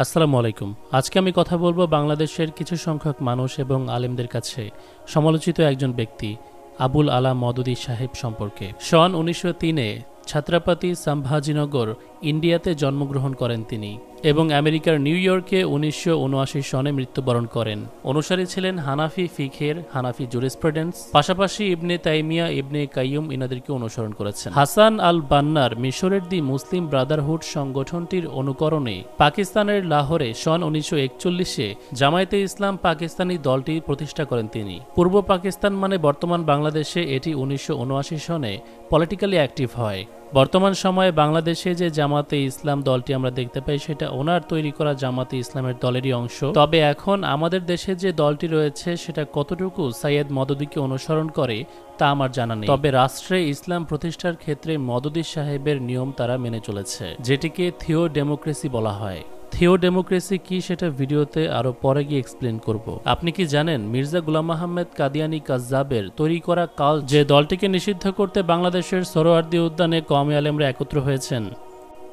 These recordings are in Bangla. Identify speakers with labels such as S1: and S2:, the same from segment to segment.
S1: আসসালামু আলাইকুম। আজকে আমি কথা বলবো বাংলাদেশের কিছু সংখ্যক মানুষ এবং আলেমদের কাছে সমালোচিত একজন ব্যক্তি আবুল আলা মওদুদী সাহেব সম্পর্কে। সন 1903-এ ছাত্রাপাতি সম্ভাজিনগর ইন্ডিয়াতে জন্মগ্রহণ করেন তিনি এবং আমেরিকার নিউ ইয়র্কে 1979 সনে মৃত্যুবরণ করেন। অনুসারী ছিলেন হানাফি ফিকহের, হানাফি জুরিসপ্রুডেন্স, পাশাপাশি ইবনে তাইমিয়া, ইবনে কাইয়ুম ইনাদেরকে অনুসরণ করেছেন। হাসান আল বান্নার মিশরের দি মুসলিম ব্রাদারহুড সংগঠনটির অনুকরণে পাকিস্তানের লাহোরে সন 1941-এ জামায়াতে ইসলাম পাকিস্তানি দলটি প্রতিষ্ঠা করেন তিনি। পূর্ব পাকিস্তান মানে বর্তমান বাংলাদেশে এটি 1979 সনে পলিটিক্যালি অ্যাক্টিভ হয়। বর্তমান সময়ে বাংলাদেশে যে জামাতে ইসলাম দলটি আমরা দেখতে পাই সেটা ওনার তৈরি করা জামাতে ইসলামের দলেরই অংশ। তবে এখন আমাদের দেশে যে দলটি রয়েছে সেটা কতটুকু সাইয়েদ মওদুদীকে অনুসরণ করে তা আমার জানা নেই। তবে রাষ্ট্রে ইসলাম প্রতিষ্ঠার ক্ষেত্রে মওদুদী সাহেবের নিয়ম তারা মেনে চলেছে, যেটিকে থিও ডেমোক্রেসি বলা হয়। থিও ডেমোক্রেসি কি সেটা ভিডিওতে আরো পরে গিয়ে এক্সপ্লেন করব। আপনি কি জানেন মির্জা গুলাম আহমেদ কাদিয়ানি কাজ্জাবের তৈরি করা কাল্ট যে দলটিকে নিষিদ্ধ করতে বাংলাদেশের সোহরাওয়ার্দী উদ্যানে কওমি আলেমরা একত্র হয়েছেন?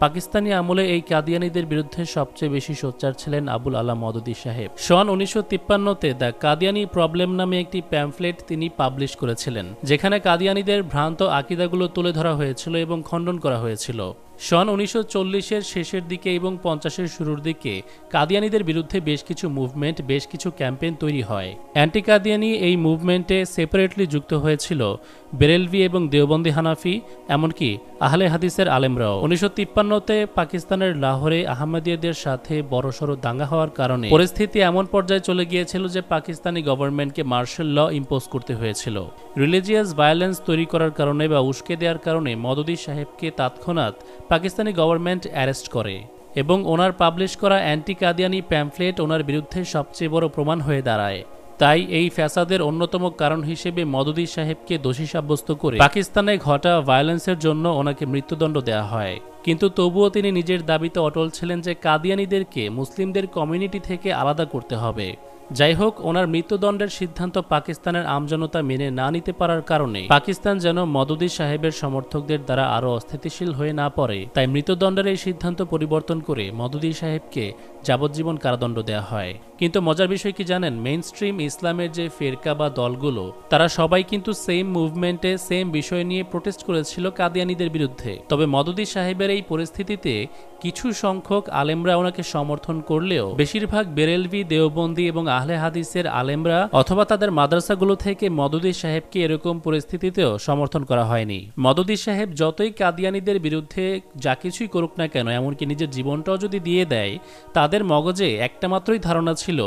S1: পাকিস্তানি আমলে এই কাদিয়ানিদের বিরুদ্ধে সবচেয়ে বেশি সোচ্চার ছিলেন আবুল আলা মওদুদী সাহেব। সন 1953-তে দ্য কাদিয়ানি প্রবলেম নামে একটি প্যামফ্লেট তিনি পাবলিশ করেছিলেন, যেখানে কাদিয়ানিদের ভ্রান্ত আকিদাগুলো তুলে ধরা হয়েছিল এবং খণ্ডন করা হয়েছিল। সন 1940-এর শেষের দিকে এবং 50-এর শুরুর দিকে কাদিয়ানিদের বিরুদ্ধে বেশ কিছু মুভমেন্ট, বেশ কিছু ক্যাম্পেইন তৈরি হয়। অ্যান্টি কাদিয়ানি এই মুভমেন্টে সেপারেটলি যুক্ত হয়েছিল বেরেলভি এবং দেওবন্দি হানাফি, এমনকি আহলে হাদিসের আলেমরাও। 1953-তে পাকিস্তানের লাহোরে আহমদিয়াদের সাথে বড়সড় দাঙ্গা হওয়ার কারণে পরিস্থিতি এমন পর্যায়ে চলে গিয়েছিল যে পাকিস্তানি গভর্নমেন্টকে মার্শাল ল ইম্পোজ করতে হয়েছিল। রিলিজিয়াস ভায়োলেন্স তৈরি করার কারণে বা উস্কে দেওয়ার কারণে মওদুদী সাহেবকে তৎক্ষণাৎ পাকিস্তানি গভর্নমেন্ট অ্যারেস্ট করে এবং ওনার পাবলিশ করা অ্যান্টি কাদিয়ানি প্যামফ্লেট ওনার বিরুদ্ধে সবচেয়ে বড় প্রমাণ হয়ে দাঁড়ায়। তাই এই ফ্যাসাদের অন্যতম কারণ হিসেবে মওদুদী সাহেবকে দোষী সাব্যস্ত করে পাকিস্তানে ঘটা ভায়োলেন্সের জন্য ওনাকে মৃত্যুদণ্ড দেওয়া হয়। কিন্তু তবুও তিনি নিজের দাবিতে অটল ছিলেন যে কাদিয়ানিদেরকে মুসলিমদের কমিউনিটি থেকে আলাদা করতে হবে। যাই হোক, ওনার মৃত্যুদণ্ডের সিদ্ধান্ত পাকিস্তানের আমজনতা মেনে না নিতে পারার কারণে পাকিস্তান যেন মওদুদী সাহেবের সমর্থকদের দ্বারা আরও অস্থিতিশীল হয়ে না পড়ে, তাই মৃত্যুদণ্ডের এই সিদ্ধান্ত পরিবর্তন করে মওদুদী সাহেবকে যাবজ্জীবন কারাদণ্ড দেওয়া হয়। কিন্তু মজার বিষয় কি জানেন, মেইন স্ট্রিম ইসলামের যে ফেরকা বা দলগুলো তারা সবাই কিন্তু সেম মুভমেন্টে সেম বিষয় নিয়ে প্রোটেস্ট করেছিল কাদিয়ানিদের বিরুদ্ধে। তবে মওদুদী সাহেবের এই পরিস্থিতিতে কিছু সংখ্যক আলেমরা ওনাকে সমর্থন করলেও বেশিরভাগ বেরেলভি, দেওবন্দি এবং আহলে হাদিসের আলেমরা অথবা তাদের মাদ্রাসাগুলো থেকে মওদুদী সাহেবকে এরকম পরিস্থিতিতেও সমর্থন করা হয়নি। মওদুদী সাহেব যতই কাদিয়ানিদের বিরুদ্ধে যা কিছুই করুক না কেন, এমনকি নিজের জীবনটাও যদি দিয়ে দেয়, তাদের মগজে একটা মাত্রই ধারণা ছিল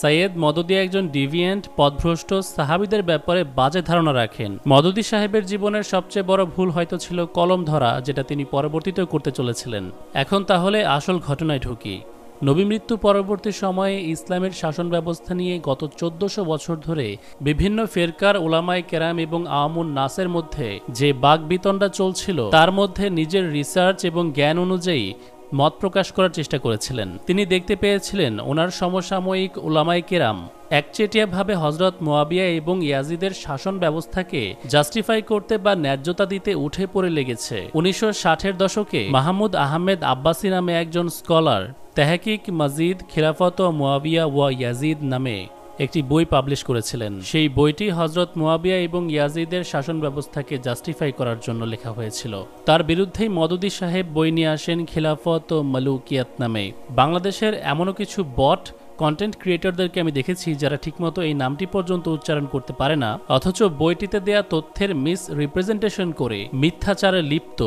S1: সৈয়দ মওদুদী একজন ডিভিয়েন্ট, পথভ্রষ্ট, সাহাবীদের ব্যাপারে বাজে ধারণা রাখেন। মওদুদী সাহেবের জীবনের সবচেয়ে বড় ভুল হয়তো ছিল কলম ধরা, যেটা তিনি পরবর্তীতেও করতে চলেছিলেন। এখন তাহলে আসল ঘটনায় ঢুকি। নবী মৃত্যু পরবর্তী সময়ে ইসলামের শাসন ব্যবস্থা নিয়ে গত 1400 বছর ধরে বিভিন্ন ফেরকার, উলামায়ে কেরাম এবং আওয়ামুন নাসের মধ্যে যে বাকবিতণ্ডা চলছিল, তার মধ্যে নিজের রিসার্চ এবং জ্ঞান অনুযায়ী মত প্রকাশ করার চেষ্টা করেছিলেন। তিনি দেখতে পেয়েছিলেন ওনার সমসাময়িক উলামায়ে কেরাম একচেটিয়াভাবে হযরত মুয়াবিয়া এবং ইয়াজিদের শাসন ব্যবস্থাকে জাস্টিফাই করতে বা ন্যায্যতা দিতে উঠে পড়ে লেগেছে। 1960-এর দশকে মাহমুদ আহমেদ আব্বাসী নামে একজন স্কলার তেহকিক মাজিদ খিলাফত ও মুয়াবিয়া ওয়া ইয়াজিদ নামে একটি বই পাবলিশ করেছিলেন। সেই বইটি হযরত মুয়াবিয়া এবং ইয়াজিদের শাসন ব্যবস্থাকে জাস্টিফাই করার জন্য লেখা হয়েছিল। তার বিরুদ্ধেই মওদুদী সাহেব বই নিয়ে আসেন খিলাফত ও মালুকিয়াত নামে। বাংলাদেশের এমনও কিছু বট কন্টেন্ট ক্রিয়েটরদেরকে আমি দেখেছি যারা ঠিকমতো এই নামটি পর্যন্ত উচ্চারণ করতে পারে না, অথচ বইটিতে দেয়া তথ্যের মিস রিপ্রেজেন্টেশন করে মিথ্যাচারে লিপ্ত।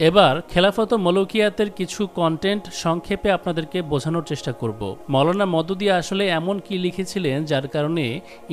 S1: এবার খেলাফত ও মালুকিয়াতের কিছু কন্টেন্ট সংক্ষেপে আপনাদেরকে বোঝানোর চেষ্টা করব। মওলানা মওদুদী আসলে এমন কি লিখেছিলেন যার কারণে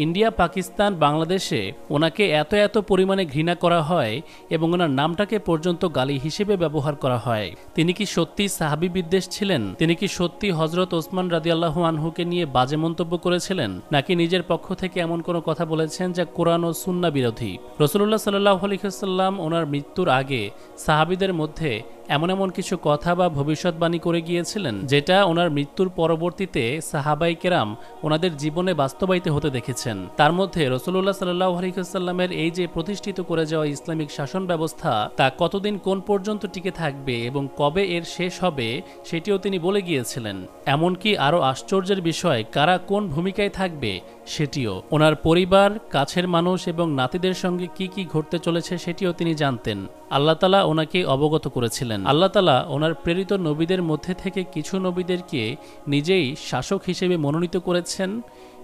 S1: ইন্ডিয়া, পাকিস্তান, বাংলাদেশে ওনাকে এত পরিমাণে ঘৃণা করা হয় এবং ওনার নামটাকে পর্যন্ত গালি হিসেবে ব্যবহার করা হয়। তিনি কি সত্যি সাহাবী বিদ্বেষ ছিলেন? তিনি কি সত্যি হযরত ওসমান রাদিয়াল্লাহু আনহুকে নিয়ে বাজে মন্তব্য করেছিলেন, নাকি নিজের পক্ষ থেকে এমন কোনো কথা বলেছেন যা কোরআন ও সুন্নাহ বিরোধী? রাসূলুল্লাহ সাল্লাল্লাহু আলাইহি ওয়াসাল্লাম ওনার মৃত্যুর আগে সাহাবীদের মধ্যে এমন এমন কিছু কথা বা ভবিষ্যৎবাণী করে গিয়েছিলেন যেটা ওনার মৃত্যুর পরবর্তীতে সাহাবাই কেরাম ওনাদের জীবনে বাস্তবায়িত হতে দেখেছেন। তার মধ্যে রাসূলুল্লাহ সাল্লাল্লাহু আলাইহি ওয়াসাল্লামের এই যে প্রতিষ্ঠিত করে যাওয়া ইসলামিক শাসন ব্যবস্থা তা কতদিন কোন পর্যন্ত টিকে থাকবে এবং কবে এর শেষ হবে সেটিও তিনি বলে গিয়েছিলেন। এমনকি আরও আশ্চর্যের বিষয় কারা কোন ভূমিকায় থাকবে সেটিও। ওনার পরিবার, কাছের মানুষ এবং নাতিদের সঙ্গে কি কি ঘটতে চলেছে সেটিও তিনি জানতেন। আল্লাহ তাআলা ওনাকে অবগত করেছিলেন। আল্লাহ তাআলা ওনার প্রেরিত নবীদের মধ্যে থেকে কিছু নবীদেরকে নিজেই শাসক হিসেবে মনোনীত করেছেন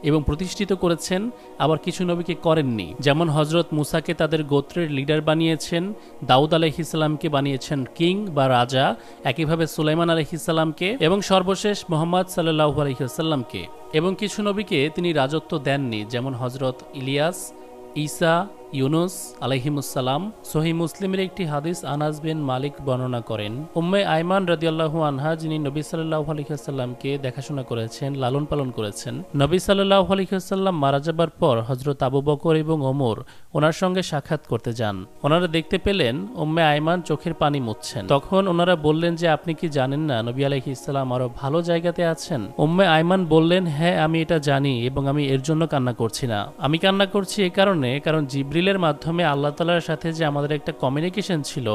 S1: এবং প্রতিষ্ঠিত করেছেন, আবার কিছু নবীকে করেননি। যেমন হজরত মুসাকে তাদের গোত্রের লিডার বানিয়েছেন, দাউদ আলাইহিস সালামকে বানিয়েছেন কিং বা রাজা, একইভাবে সুলাইমান আলাইহিস সালামকে এবং সর্বশেষ মুহাম্মদ সাল্লাল্লাহু আলাইহি ওয়াসাল্লামকে। এবং কিছু নবীকে তিনি রাজত্ব দেননি, যেমন হজরত ইলিয়াস, ঈসা, ইউনুস আলাইহিমুসসালাম। সহিহ মুসলিমের একটি হাদিস আনাস বিন মালিক বর্ণনা করেন, উম্মে আইমান রাদিয়াল্লাহু আনহা, যিনি নবী সাল্লাল্লাহু আলাইহি ওয়াসাল্লামকে দেখাশোনা করেছেন, লালন পালন করেছেন, নবী সাল্লাল্লাহু আলাইহি ওয়াসাল্লাম মারা যাবার পর হযরত আবু বকর এবং ওমর ওনার সঙ্গে সাক্ষাৎ করতে যান। ওনারা দেখতে পেলেন উম্মে আইমান চোখের পানি মুছছেন। তখন ওনারা বললেন যে আপনি কি জানেন না নবী আলাইহিস সালাম আরো ভালো জায়গাতে আছেন? উম্মে আইমান বললেন, হ্যাঁ আমি এটা জানি এবং আমি এর জন্য কান্না করছি না। আমি কান্না করছি এই কারণে, কারণ জিবরিলের মাধ্যমে আল্লাহ তাআলার সাথে যে আমাদের একটা কমিউনিকেশন ছিল,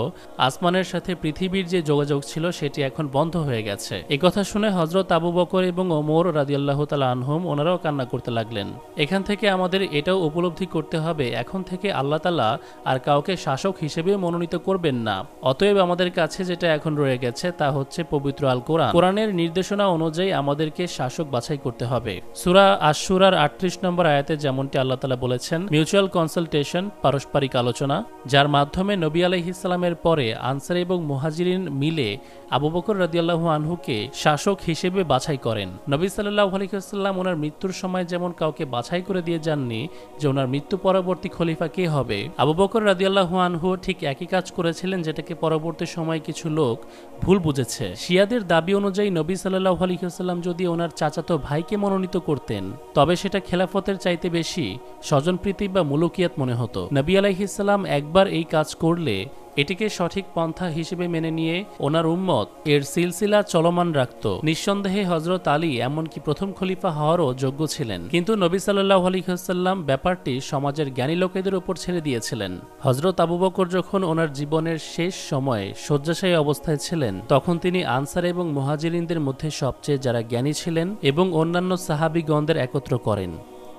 S1: আসমানের সাথে পৃথিবীর যে যোগাযোগ ছিল সেটি এখন বন্ধ হয়ে গেছে। এই কথা শুনে হযরত আবু বকর এবং ওমর রাদিয়াল্লাহু তাআলা আনহুম ওনারাও কান্না করতে লাগলেন। এখান থেকে আমাদের এটাও উপলব্ধি করতে হবে এখন থেকে আল্লাহ তাআলা আর কাউকে শাসক হিসেবে মনোনীত করবেন না। অতএব আমাদের কাছে যেটা এখন রয়ে গেছে তা হচ্ছে পবিত্র আল কোরআন। কোরআনের নির্দেশনা অনুযায়ী আমাদেরকে শাসক বাছাই করতে হবে। সূরা আশ-শূরার ৩৮ নম্বর আয়াতে যেমনটি আল্লাহ তাআলা বলেছেন, মিউচুয়াল কনসালটেশন, পারস্পরিক আলোচনা, যার মাধ্যমে নবী আলাইহিস সালামের পরে আনসার এবং মুহাজিরিন মিলে আবু বকর রাদিয়াল্লাহু আনহুকে শাসক হিসেবে বাছাই করেন। নবী সাল্লাল্লাহু আলাইহি ওয়াসাল্লাম ওনার মৃত্যুর সময় যেমন কাউকে বাছাই করে দিয়ে যাননি যে ওনার মৃত্যু পরবর্তী খলিফা কে হবে, আবু বকর রাদিয়াল্লাহু আনহু ঠিক একই কাজ করেছিলেন, যেটাকে পরবর্তী সময় কিছু লোক ভুল বুঝেছে। শিয়াদের দাবি অনুযায়ী নবী সাল্লাল্লাহু আলাইহি ওয়াসাল্লাম যদি ওনার চাচাতো ভাইকে মনোনীত করতেন তবে সেটা খেলাফতের চাইতে বেশি স্বজনপ্রীতি বা মুলুকিয়াত মনে হতো। নবী আলাইহিস সালাম একবার এই কাজ করলে এটিকে সঠিক পন্থা হিসেবে মেনে নিয়ে ওনার উম্মত এর সিলসিলা চলমান রাখত। নিঃসন্দেহে হযরত আলী এমনকি প্রথম খলিফা হওয়ারও যোগ্য ছিলেন, কিন্তু নবী সাল্লাল্লাহু আলাইহি ওয়াসাল্লাম ব্যাপারটি সমাজের জ্ঞানী লোকেদের উপর ছেড়ে দিয়েছিলেন। হযরত আবু বকর যখন ওনার জীবনের শেষ সময়ে শয্যাশায়ী অবস্থায় ছিলেন তখন তিনি আনসার এবং মুহাজিরিনদের মধ্যে সবচেয়ে যারা জ্ঞানী ছিলেন এবং অন্যান্য সাহাবীগণদের একত্র করেন।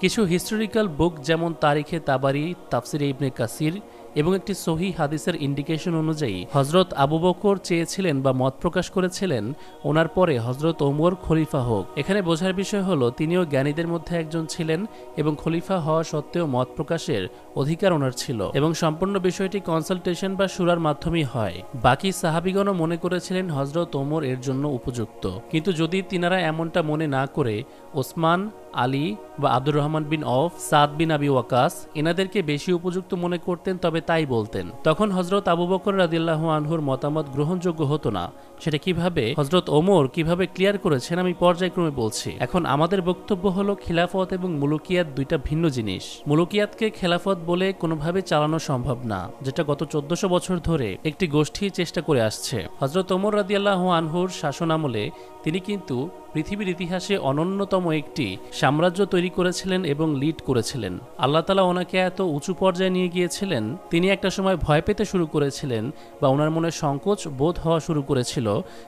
S1: কিছু হিস্টোরিক্যাল বুক যেমন তারিখে তাবারি, তাফসিরে ইবনে কাসির এবং একটি সহিহ হাদিসের ইন্ডিকেশন অনুযায়ী হযরত আবু বকর চেয়েছিলেন বা মত প্রকাশ করেছিলেন ওনার পরে হযরত ওমর খলিফা হোক। এখানে বোঝার বিষয় হলো তিনিও জ্ঞানীদের মধ্যে একজন ছিলেন এবং খলিফা হওয়া সত্ত্বেও মত প্রকাশের অধিকার ওনার ছিল এবং সম্পূর্ণ বিষয়টি কনসালটেশন বা শুরার মাধ্যমেই হয়। বাকি সাহাবীগণও মনে করেছিলেন হযরত ওমর এর জন্য উপযুক্ত, কিন্তু যদি তিনারা এমনটা মনে না করে ওসমান, আলী বা আব্দুর রহমান বিন অফ, সাদ বিন আবি ওয়াকাস এনাদেরকে বেশি উপযুক্ত মনে করতেন তবে তাই বলতেন, তখন হযরত আবু বকর রাদিয়াল্লাহু আনহুর মতামত গ্রহণযোগ্য হতো না। সেটা কিভাবে হযরত ওমর কিভাবে ক্লিয়ার করেছেন আমি পর্যায়ক্রমে বলছি। এখন আমাদের বক্তব্য হলো খিলাফত এবং মুলুকিয়াত দুইটা ভিন্ন জিনিস। মুলুকিয়াতকে খেলাফত বলে কোনোভাবে চালানো সম্ভব না, যেটা গত ১৪০০ বছর ধরে একটি গোষ্ঠী চেষ্টা করে আসছে। হযরত ওমর রাদিয়াল্লাহু আনহুর শাসন আমলে তিনি কিন্তু পৃথিবীর ইতিহাসে অনন্যতম একটি সাম্রাজ্য তৈরি করেছিলেন এবং লিড করেছিলেন। আল্লাহ তাআলা ওনাকে এত উঁচু পর্যায়ে নিয়ে গিয়েছিলেন, তিনি একটা সময় ভয় পেতে শুরু করেছিলেন বা ওনার মনে সংকোচ বোধ হওয়া শুরু করেছিল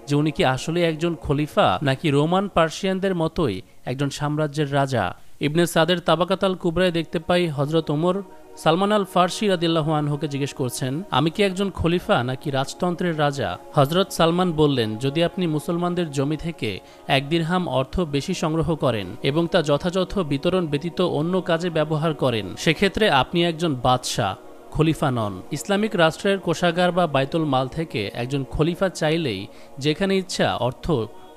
S1: যে উনি কি আসলে একজন খলিফা নাকি রোমান পার্সিয়ানদের মতোই একজন সাম্রাজ্যের রাজা। ইবনে সাদের তাবাকাত আল কুবরায় দেখতে পাই হযরত ওমর সালমান আল ফারসি রাদিয়াল্লাহু আনহুকে জিজ্ঞেস করছেন, আমি কি একজন খলিফা নাকি রাজতন্ত্রের রাজা? হযরত সালমান বললেন, যদি আপনি মুসলমানদের জমি থেকে ১ দিরহাম অর্থ বেশি সংগ্রহ করেন এবং তা যথাযথ বিতরণ ব্যতীত অন্য কাজে ব্যবহার করেন সেক্ষেত্রে আপনি একজন বাদশাহ, খলিফা নন। ইসলামিক রাষ্ট্রের কোষাগার বা বাইতুল মাল থেকে একজন খলিফা চাইলেই যেখানে ইচ্ছা অর্থ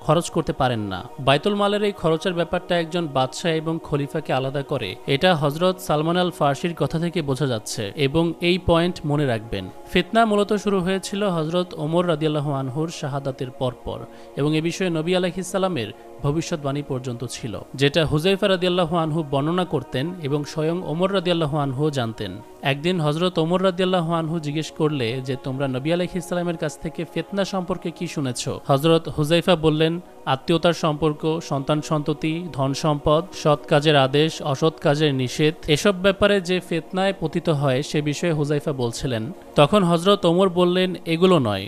S1: খরচ করতে পারেন না। বাইতুল মালের এই খরচের ব্যাপারটা একজন বাদশাহ এবং খলিফাকে আলাদা করে, এটা হজরত সালমান আল ফার্সির কথা থেকে বোঝা যাচ্ছে এবং এই পয়েন্ট মনে রাখবেন। ফিতনা মূলত শুরু হয়েছিল হজরত ওমর রাদিয়াল্লাহু আনহুর শাহাদাতের পরপর এবং এ বিষয়ে নবী আলাইহিস সালামের ভবিষ্যৎবাণী পর্যন্ত ছিল, যেটা হুযায়ফা রাদিয়াল্লাহু আনহু বর্ণনা করতেন এবং স্বয়ং ওমর রাদিয়াল্লাহু আনহু জানতেন। একদিন হজরত ওমর রাদিয়াল্লাহু আনহু জিজ্ঞেস করলে যে তোমরা নবী আলাইহিস সালামের কাছ থেকে ফিতনা সম্পর্কে কি শুনেছ? হজরত হুযায়ফা বললেন, আত্মীয়তার সম্পর্ক, সন্তান সন্ততি, ধন সম্পদ, সৎ কাজের আদেশ, অসৎ কাজের নিষেধ, এসব ব্যাপারে যে ফিতনায় পতিত হয় সে বিষয়ে হুযায়ফা বলছিলেন। তখন হজরত ওমর বললেন, এগুলো নয়,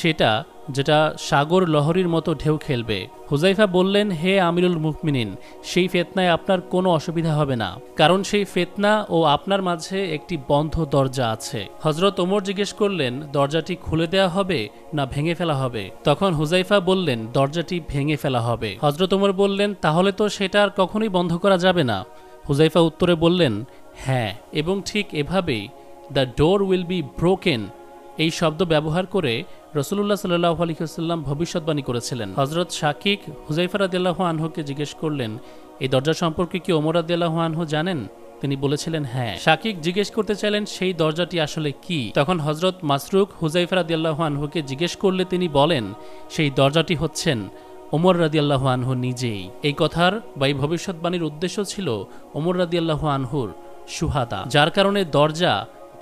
S1: সেটা যেটা সাগর লহরীর মতো ঢেউ খেলবে। হুযায়ফা বললেন, হে আমিরুল মুমিনিন, সেই ফিতনায় আপনার কোনো অসুবিধা হবে না, কারণ সেই ফিতনা ও আপনার মাঝে একটি বন্ধ দরজা আছে। হযরত ওমর জিজ্ঞেস করলেন, দরজাটি খুলে দেওয়া হবে না ভেঙে ফেলা হবে? তখন হুযায়ফা বললেন, দরজাটি ভেঙে ফেলা হবে। হযরত ওমর বললেন, তাহলে তো সেটা আর কখনোই বন্ধ করা যাবে না। হুযায়ফা উত্তরে বললেন, হ্যাঁ, এবং ঠিক এভাবেই the door will be broken এই শব্দ ব্যবহার করে রাসূলুল্লাহ সাল্লাল্লাহু আলাইহি ওয়াসাল্লাম ভবিষ্যৎবাণী করেছিলেন। হযরত শাকিক হুযায়ফা রাদিয়াল্লাহু আনহুকে জিজ্ঞেস করলেন, এই দরজা সম্পর্কে কি ওমর রাদিয়াল্লাহু আনহু জানেন? তিনি বলেছিলেন হ্যাঁ। শাকিক জিজ্ঞেস করতে চাইলেন সেই দরজাটি আসলে কি? তখন হযরত মাসরুক হুযায়ফা রাদিয়াল্লাহু আনহুকে জিজ্ঞেস করলে তিনি বলেন, সেই দরজাটি হচ্ছেন ওমর রাদিয়াল্লাহু আনহু নিজেই। এই কথার বা এই ভবিষ্যৎবাণীর উদ্দেশ্য ছিল ওমর রাদিয়াল্লাহু আনহুর শুহাদা, যার কারণে দরজা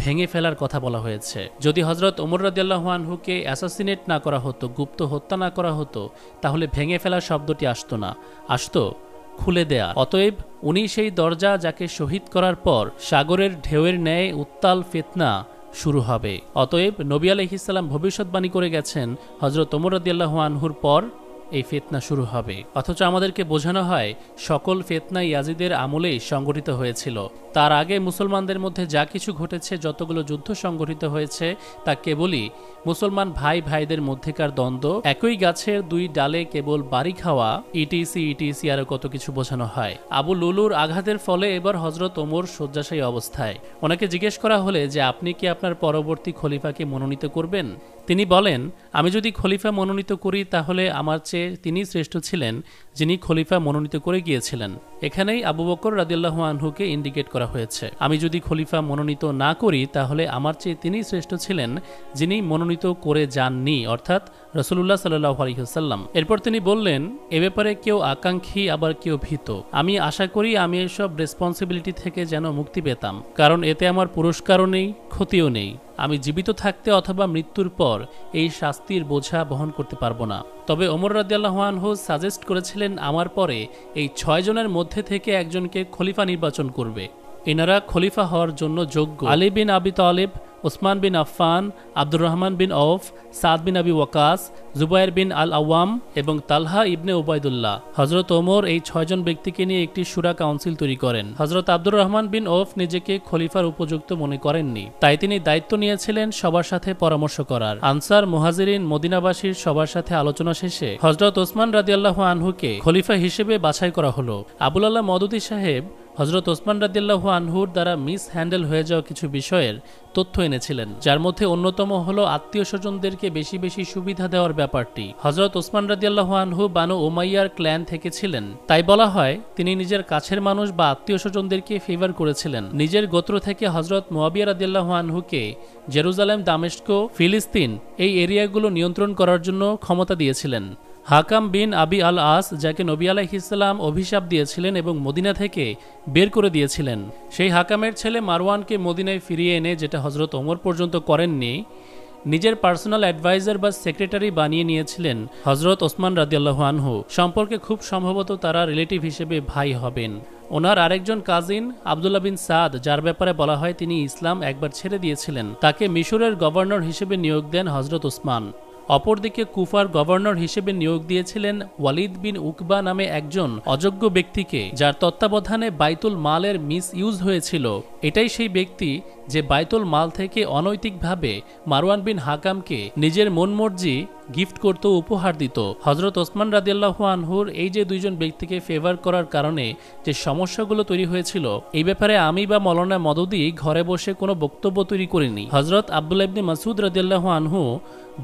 S1: ভেঙে ফেলার কথা বলা হয়েছে। যদি হযরত ওমর রাদিয়াল্লাহু আনহুকে অ্যাসাসিনেট না করা হতো, গুপ্ত হত্যা না করা হতো, তাহলে ভেঙে ফেলার শব্দটি আসতো না, আসতো খুলে দেয়া। অতএব উনি সেই দরজা যাকে শহীদ করার পর সাগরের ঢেউয়ের ন্যায় উত্তাল ফিতনা শুরু হবে। অতএব নবী আলাইহিস সালাম ভবিষ্যৎবাণী করে গেছেন হযরত ওমর রাদিয়াল্লাহু আনহুর পর এই ফিতনা শুরু হবে। অথচ আমাদেরকে বোঝানো হয় সকল ফিতনা ইয়াজিদের আমলেই সংগঠিত হয়েছিল। তার আগে মুসলমানদের মধ্যে যা কিছু ঘটেছে, যতগুলো যুদ্ধ সংগঠিত হয়েছে, তা কেবলই মুসলমান ভাই ভাইদের মধ্যেকার দ্বন্দ্ব, একই গাছের দুই ডালে কেবল বাড়ি খাওয়া, ইটিসি ইটিসি আরো কত কিছু বোঝানো হয়। আবু লুলুর আঘাতের ফলে এবার হযরত ওমর শয্যাশায়ী অবস্থায়। ওনাকে জিজ্ঞেস করা হলে যে আপনি কি আপনার পরবর্তী খলিফাকে মনোনীত করবেন? তিনি বলেন, আমি যদি খলিফা মনোনীত করি তাহলে আমার চেয়ে তিনি শ্রেষ্ঠ ছিলেন যিনি খলিফা মনোনীত করে গিয়েছিলেন। এখানেই আবু বকর রাদিয়াল্লাহু আনহুকে ইন্ডিকেট করা হয়েছে। আমি যদি খলিফা মনোনীত না করি তাহলে আমার চেয়ে তিনি শ্রেষ্ঠ ছিলেন যিনি মনোনীত করে যাননি, অর্থাৎ রাসূলুল্লাহ সাল্লাল্লাহু আলাইহি ওয়াসাল্লাম। এরপর তিনি বললেন, এ ব্যাপারে কেউ আকাঙ্ক্ষী আবার কেউ ভীত। আমি আশা করি আমি এসব রেসপন্সিবিলিটি থেকে যেন মুক্তি পেতাম, কারণ এতে আমার পুরস্কারও নেই, ক্ষতিও নেই। আমি জীবিত থাকতে অথবা মৃত্যুর পর এই শাস্তির বোঝা বহন করতে পারবো না। তবে ওমর রাদিয়াল্লাহু আনহু সাজেস্ট করেছিলেন আমার পরে এই 6 জনের মধ্যে থেকে একজনকে খলিফা নির্বাচন করবে। এনারা খলিফা হওয়ার জন্য যোগ্য: আলী বিন আবি তালেব, ওসমান বিন আফফান, আব্দুর রহমান বিন আউফ, সাদ বিন আবি ওয়াকাস, জুবাইর বিন আল আওয়াম এবং তালহা ইবনে উবাইদুল্লাহ। হযরত ওমর এই 6 জন ব্যক্তিকে নিয়ে একটি শুরা কাউন্সিল তৈরি করেন। হযরত আব্দুর রহমান বিন আউফ নিজেকে খলিফার উপযুক্ত মনে করেননি, তাই তিনি দায়িত্ব নিয়েছিলেন সবার সাথে পরামর্শ করার। আনসার, মুহাজিরিন, মদিনাবাসীর সবার সাথে আলোচনা শেষে হযরত ওসমান রাদিয়াল্লাহু আনহুকে খলিফা হিসেবে বাছাই করা হলো। আবুল আলা মওদুদী সাহেব হযরত ওসমান রাদিয়াল্লাহু আনহুর দ্বারা মিস হ্যান্ডেল হয়ে যাওয়া কিছু বিষয়ের তথ্য এনেছিলেন, যার মধ্যে অন্যতম হলো আত্মীয় স্বজনদেরকে বেশি বেশি সুবিধা দেওয়ার ব্যাপারটি। হযরত ওসমান রাদিয়াল্লাহু আনহু বানু উমাইয়ার ক্ল্যান থেকে ছিলেন, তাই বলা হয় তিনি নিজের কাছের মানুষ বা আত্মীয় স্বজনদেরকে ফেভার করেছিলেন। নিজের গোত্র থেকে হযরত মুয়াবিয়া রাদিয়াল্লাহু আনহুকে জেরুজালেম, দামেস্ক, ফিলিস্তিন এই এরিয়াগুলো নিয়ন্ত্রণ করার জন্য ক্ষমতা দিয়েছিলেন। হাকাম বিন আবি আল আস, যাকে নবী আলাইহিস সালাম অভিশাপ দিয়েছিলেন এবং মদিনা থেকে বের করে দিয়েছিলেন, সেই হাকামের ছেলে মারওয়ানকে মদিনায় ফিরিয়ে এনে, যেটা হযরত ওমর পর্যন্ত করেননি, নিজের পার্সোনাল অ্যাডভাইজার বা সেক্রেটারি বানিয়ে নিয়েছিলেন হযরত ওসমান রাদিয়াল্লাহু আনহু। সম্পর্কে খুব সম্ভবত তারা রিলেটিভ হিসেবে ভাই হবেন। ওনার আরেকজন কাজিন আব্দুল্লাহ বিন সাদ, যার ব্যাপারে বলা হয় তিনি ইসলাম একবার ছেড়ে দিয়েছিলেন, তাকে মিশরের গভর্নর হিসেবে নিয়োগ দেন হযরত ওসমান। অপরদিকে কুফার গভর্নর হিসেবে নিয়োগ দিয়েছিলেন ওয়ালিদ বিন উকবা নামে একজন অযোগ্য ব্যক্তিকে, যার তত্ত্বাবধানে বাইতুল মালের মিস ইউজ হয়েছিল। এটাই সেই ব্যক্তি যে বাইতুল মাল থেকে অনৈতিকভাবে মারওয়ান বিন হাকামকে নিজের মনমর্জি গিফট করত, উপহার দিত। হজরত ওসমান রাদিয়াল্লাহু আনহুর এই যে দুইজন ব্যক্তিকে ফেভার করার কারণে যে সমস্যাগুলো তৈরি হয়েছিল, এই ব্যাপারে আমি বা মৌলানা মদুদি ঘরে বসে কোনো বক্তব্য তৈরি করিনি। হজরত আব্দুল্লাহ ইবনে মাসউদ রাদিয়াল্লাহু আনহু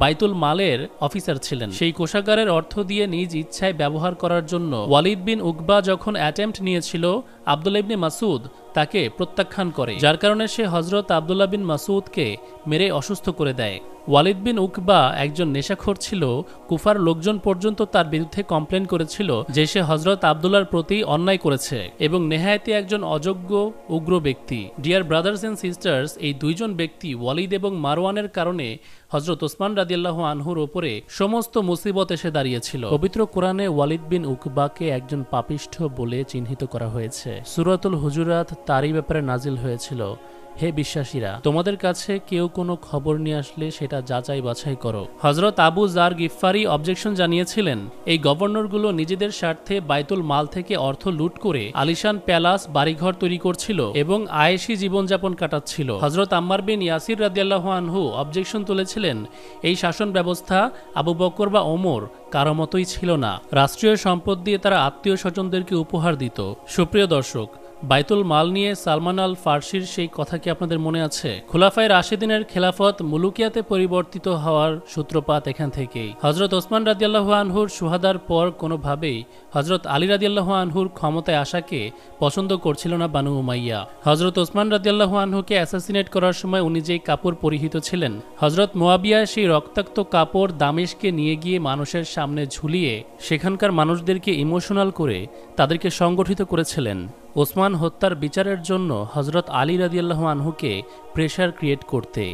S1: বাইতুল মালের অফিসার ছিলেন। সেই কোষাগারের অর্থ দিয়ে নিজ ইচ্ছায় ব্যবহার করার জন্য ওয়ালিদ বিন উকবা যখন অ্যাটেম্প্ট নিয়েছিল, আব্দুল্লাহ ইবনে মাসউদ তাকে প্রত্যাখ্যান করে, যার কারণে সে হজরত আব্দুল্লাহ বিন মাসউদকে মেরে অসুস্থ করে দেয়। ওয়ালিদ বিন উকবা একজন নেশাখোর ছিল। কুফার লোকজন পর্যন্ত তার বিরুদ্ধে কমপ্লেন করেছিল যে সে হজরত আব্দুল্লাহর প্রতি অন্যায় করেছে এবং নেহায়েতি একজন অযোগ্য উগ্র ব্যক্তি। ডিয়ার ব্রাদার্স এন্ড সিস্টার্স, এই দুইজন ব্যক্তি ওয়ালিদ এবং মারওয়ানের কারণে হজরত ওসমান রাদিয়াল্লাহু আনহুর ওপরে সমস্ত মুসিবত এসে দাঁড়িয়েছিল। পবিত্র কোরআনে ওয়ালিদ বিন উকবাকে একজন পাপিষ্ঠ বলে চিহ্নিত করা হয়েছে। সূরাতুল হুজুরাত তারই ব্যাপারে নাজিল হয়েছিল, হে বিশ্বাসীরা, তোমাদের কাছে কেউ কোনো খবর নিয়ে আসলে সেটা যাচাই বাছাই করো। হজরত আবু জার গিফারি অবজেকশন জানিয়েছিলেন, এই গভর্নরগুলো নিজেদের স্বার্থে বাইতুল মাল থেকে অর্থ লুট করে আলিশান প্যালাস বাড়িঘর তৈরি করছিল এবং আয়েশি জীবনযাপন কাটাচ্ছিল। হজরত আম্মার বিন ইয়াসির রাদিয়াল্লাহু আনহু অবজেকশন তুলেছিলেন, এই শাসন ব্যবস্থা আবু বকর বা ওমর কারো মতোই ছিল না। রাষ্ট্রীয় সম্পদ দিয়ে তারা আত্মীয় স্বজনদেরকে উপহার দিত। সুপ্রিয় দর্শক, বাইতুল মাল নিয়ে সালমান আল ফার্সির সেই কথা কি আপনাদের মনে আছে? খুলাফায়ে রাশিদিনের খেলাফত মুলুকিয়াতে পরিবর্তিত হওয়ার সূত্রপাত এখান থেকেই। হজরত ওসমান রাদিয়াল্লাহু আনহুর সুহাদার পর কোনোভাবেই হজরত আলী রাদিয়াল্লাহু আনহুর ক্ষমতায় আসাকে পছন্দ করছিল না বানু উমাইয়া। হজরত ওসমান রাদিয়াল্লাহু আনহুকে অ্যাসাসিনেট করার সময় উনি যেই কাপড় পরিহিত ছিলেন, হজরত মুয়াবিয়া সেই রক্তাক্ত কাপড় দামেশকে নিয়ে গিয়ে মানুষের সামনে ঝুলিয়ে সেখানকার মানুষদেরকে ইমোশনাল করে তাদেরকে সংগঠিত করেছিলেন ওসমান হত্যার বিচারের জন্য হজরত আলী রাদিয়াল্লাহু আনহুকে প্রেশার ক্রিয়েট করতে।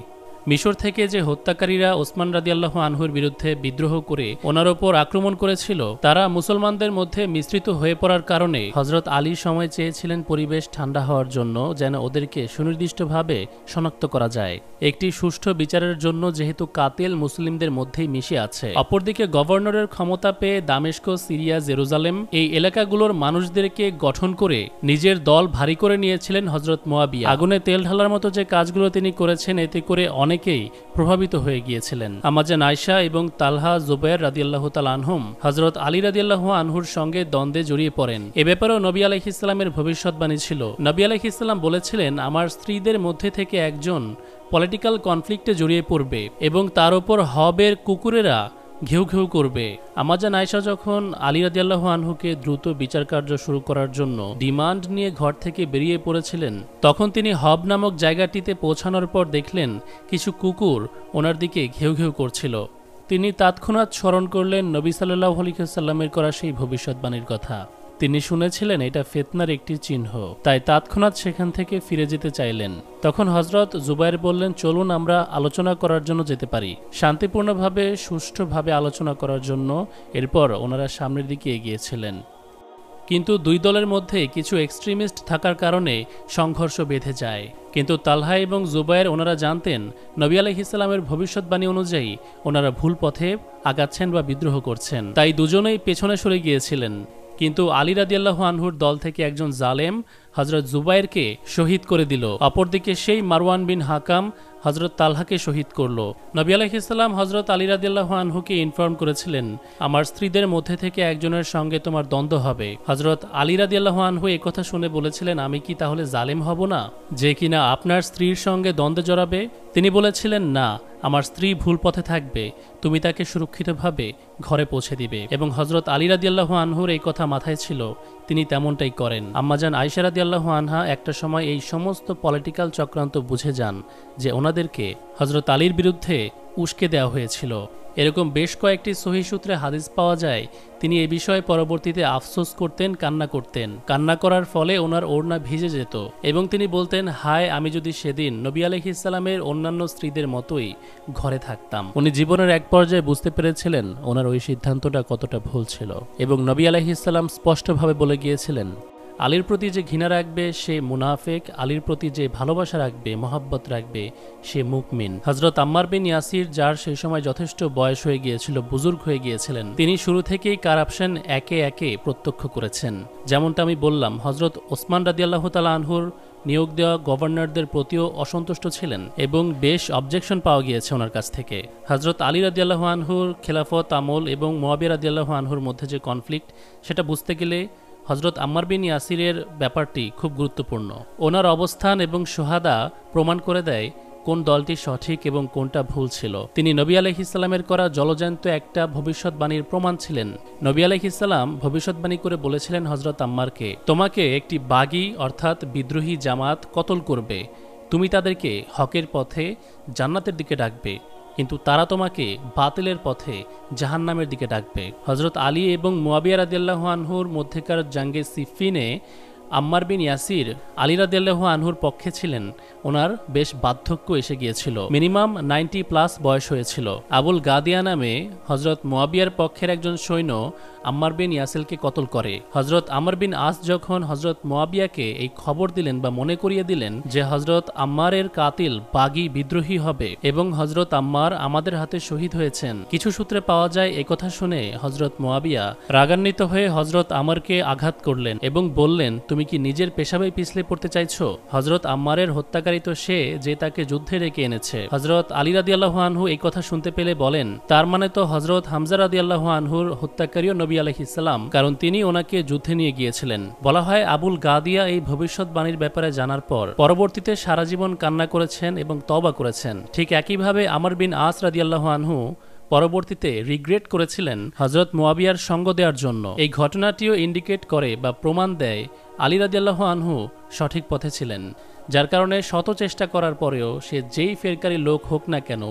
S1: মিশর থেকে যে হত্যাকারীরা ওসমান রাদিয়াল্লাহু আনহুর বিরুদ্ধে বিদ্রোহ করে ওনার ওপর আক্রমণ করেছিল, তারা মুসলমানদের মধ্যে মিশ্রিত হয়ে পড়ার কারণে হজরত আলী সময় চেয়েছিলেন পরিবেশ ঠান্ডা হওয়ার জন্য, যেন ওদেরকে সুনির্দিষ্টভাবে শনাক্ত করা যায় একটি সুষ্ঠু বিচারের জন্য, যেহেতু কাতিল মুসলিমদের মধ্যেই মিশে আছে। অপরদিকে গভর্নরের ক্ষমতা পেয়ে দামেস্ক, সিরিয়া, জেরুজালেম এই এলাকাগুলোর মানুষদেরকে গঠন করে নিজের দল ভারী করে নিয়েছিলেন হজরত মুয়াবিয়া। আগুনে তেল ঢালার মতো যে কাজগুলো তিনি করেছেন, এতে করে অনেকেই প্রভাবিত হয়ে গিয়েছিলেন। আমাজান আয়েশা এবং তালহা, জুবায়ের রাদিয়াল্লাহু তাআলা আনহুম হযরত আলী রাদিয়াল্লাহু আনহুর সঙ্গে দ্বন্দ্বে জড়িয়ে পড়েন। এ ব্যাপারেও নবী আলাইহিস সালামের ভবিষ্যৎবাণী ছিল। নবী আলাইহিস সালাম বলেছিলেন, আমার স্ত্রীদের মধ্যে থেকে একজন পলিটিক্যাল কনফ্লিক্টে জড়িয়ে পড়বে এবং তার উপর হবের কুকুরেরা ঘেউ ঘেউ করবে। আমাজান আয়েশা যখন আলী রাদিয়াল্লাহু আনহুকে দ্রুত বিচার কার্য শুরু করার জন্য ডিমান্ড নিয়ে ঘর থেকে বেরিয়ে পড়েছিলেন, তখন তিনি হব নামক জায়গাটিতে পৌঁছানোর পর দেখলেন কিছু কুকুর ওনার দিকে ঘেউ ঘেউ করছিল। তিনি তৎক্ষণাৎ স্মরণ করলেন নবী সাল্লাল্লাহু আলাইহি ওয়াসাল্লামের করা সেই ভবিষ্যৎবাণীর কথা। তিনি শুনেছিলেন এটা ফিতনার একটি চিহ্ন, তাই তৎক্ষণাৎ সেখান থেকে ফিরে যেতে চাইলেন। তখন হযরত জুবায়ের বললেন, চলুন আমরা আলোচনা করার জন্য যেতে পারি, শান্তিপূর্ণভাবে সুষ্ঠুভাবে আলোচনা করার জন্য। এরপর ওনারা সামনের দিকে এগিয়েছিলেন, কিন্তু দুই দলের মধ্যে কিছু এক্সট্রিমিস্ট থাকার কারণে সংঘর্ষ বেঁধে যায়। কিন্তু তালহা এবং জুবায়ের ওনারা জানতেন নবী আলাইহিস সালামের ভবিষ্যৎবাণী অনুযায়ী ওনারা ভুল পথে আগাচ্ছেন বা বিদ্রোহ করছেন, তাই দুজনেই পেছনে সরে গিয়েছিলেন। কিন্তু আলী রাদিয়াল্লাহু আনহুর দল থেকে একজন জালেম হযরত জুবায়েরকে শহীদ করে দিল। অপরদিকে সেই মারওয়ান বিন হাকাম হযরত তালহাকে শহীদ করল। নবী আলাইহিস সালাম হযরত আলী রাদিয়াল্লাহু আনহুকে ইনফর্ম করেছিলেন, আমার স্ত্রীদের মধ্যে থেকে একজনের সঙ্গে তোমার দ্বন্দ্ব হবে। হযরত আলী রাদিয়াল্লাহু আনহু এই কথা শুনে বলেছিলেন, আমি কি তাহলে জালেম হব না, যে কিনা আপনার স্ত্রীর সঙ্গে দ্বন্দ্বে জড়াবে? তিনি বলেছিলেন, না, আমার স্ত্রী ভুল পথে থাকবে, তুমি তাকে সুরক্ষিতভাবে ঘরে পৌঁছে দিবে। এবং হযরত আলী রাদিয়াল্লাহু আনহুর এই কথা মাথায় ছিল, তিনি তেমনটাই করেন। আম্মাজান আয়েশা রাদিয়াল্লাহু আনহা একটা সময় এই সমস্ত পলিটিক্যাল চক্রান্ত বুঝে যান যে ওনাদেরকে হযরত আলীর বিরুদ্ধে উস্কে দেওয়া হয়েছিল। এরকম বেশ কয়েকটি সহিহ সূত্রে হাদিস পাওয়া যায়, তিনি এই বিষয়ে পরবর্তীতে আফসোস করতেন, কান্না করতেন। কান্না করার ফলে ওনার ওড়না ভিজে যেত এবং তিনি বলতেন, হায়, আমি যদি সেদিন নবী আলাইহিস সালামের অন্যান্য স্ত্রীদের মতোই ঘরে থাকতাম। উনি জীবনের এক পর্যায়ে বুঝতে পেরেছিলেন ওনার ওই সিদ্ধান্তটা কতটা ভুল ছিল এবং নবী আলাইহিস সালাম স্পষ্টভাবে বলে গিয়েছিলেন, আলীর প্রতি যে ঘৃণা রাখবে সে মুনাফিক, আলীর প্রতি যে ভালোবাসা রাখবে, মহব্বত রাখবে, সে মুকমিন। হযরত আম্মার বিন ইয়াসির, যার সেই সময় যথেষ্ট বয়স হয়ে গিয়েছিল, বুজুর্গ হয়ে গিয়েছিলেন, তিনি শুরু থেকেই কারাপশন একে একে প্রত্যক্ষ করেছেন। যেমনটা আমি বললাম, হযরত ওসমান রাদিয়াল্লাহু তাআলা আনহুর নিয়োগ দেওয়া গভর্নরদের প্রতিও অসন্তুষ্ট ছিলেন এবং বেশ অবজেকশন পাওয়া গিয়েছে ওনার কাছ থেকে। হজরত আলী রাদিয়াল্লাহু আনহুর খেলাফত আমল এবং মুয়াবিয়া রাদিয়াল্লাহু আনহুর মধ্যে যে কনফ্লিক্ট, সেটা বুঝতে গেলে হজরত আম্মার বিন ইয়াসিরের ব্যাপারটি খুব গুরুত্বপূর্ণ। ওনার অবস্থান এবং শুহাদা প্রমাণ করে দেয় কোন দলটি সঠিক এবং কোনটা ভুল ছিল। তিনি নবী আলাইহিসসালামের করা জলজান্ত একটা ভবিষ্যৎবাণীর প্রমাণ ছিলেন। নবী আলাইহিসসালাম ভবিষ্যৎবাণী করে বলেছিলেন হজরত আম্মারকে, তোমাকে একটি বাগী অর্থাৎ বিদ্রোহী জামাত কতল করবে, তুমি তাদেরকে হকের পথে জান্নাতের দিকে ডাকবে, কিন্তু তারা তোমাকে বাতিলের পথে জাহান্নামের দিকে ডাকবে। হজরত আলী এবং মুয়াবিয়া রাদিয়াল্লাহু আনহুর মধ্যেকার জাঙ্গে সিফিনে আম্মার বিন ইয়াসির আলী রাদিয়াল্লাহু আনহুর পক্ষে ছিলেন। ওনার বেশ বার্ধক্য এসে গিয়েছিল, মিনিমাম 90+ বয়স হয়েছিল। আবুল গাদিয়া নামে হজরত মুয়াবিয়ার পক্ষের একজন সৈন্য আম্মার বিন ইয়াসিরকে কতল করে। হজরত আমর বিন আস যখন হজরত মুয়াবিয়াকে এই খবর দিলেন বা মনে করিয়ে দিলেন যে হজরত আম্মারের কাতিল বাগী বিদ্রোহী হবে এবং হজরত আম্মার আমাদের হাতে শহীদ হয়েছেন, কিছু সূত্রে পাওয়া যায় একথা শুনে হজরত মুয়াবিয়া রাগান্বিত হয়ে হজরত আমরকে আঘাত করলেন এবং বললেন, তুমি কি নিজের পেশাবেই পিছলে পড়তে চাইছো? হজরত আম্মারের হত্যাকারী তো সে যে তাকে যুদ্ধে ডেকে এনেছে। হজরত আলী রাদিয়াল্লাহু আনহু এই কথা শুনতে পেলে বলেন, তার মানে তো হজরত হামজা রাদিয়াল্লাহু আনহুর হত্যাকারীও নবী আলাইহিস সালাম, কারণ তিনি ওনাকে যুদ্ধে নিয়ে গিয়েছিলেন। বলা হয় আবুল গাদিয়া এই ভবিষ্যৎবাণীর ব্যাপারে জানার পর পরবর্তীতে সারা জীবন কান্না করেছেন এবং তওবা করেছেন। ঠিক একইভাবে আমর বিন আস রাদিয়াল্লাহু আনহু পরবর্তীতে রিগ্রেট করেছিলেন হজরত মুয়াবিয়ার সঙ্গ দেওয়ার জন্য। এই ঘটনাটিও ইন্ডিকেট করে বা প্রমাণ দেয় আলী রাদিয়াল্লাহু আনহু সঠিক পথে ছিলেন, যার কারণে শত চেষ্টা করার পরেও সে যেই ফেরকারি লোক হোক না কেন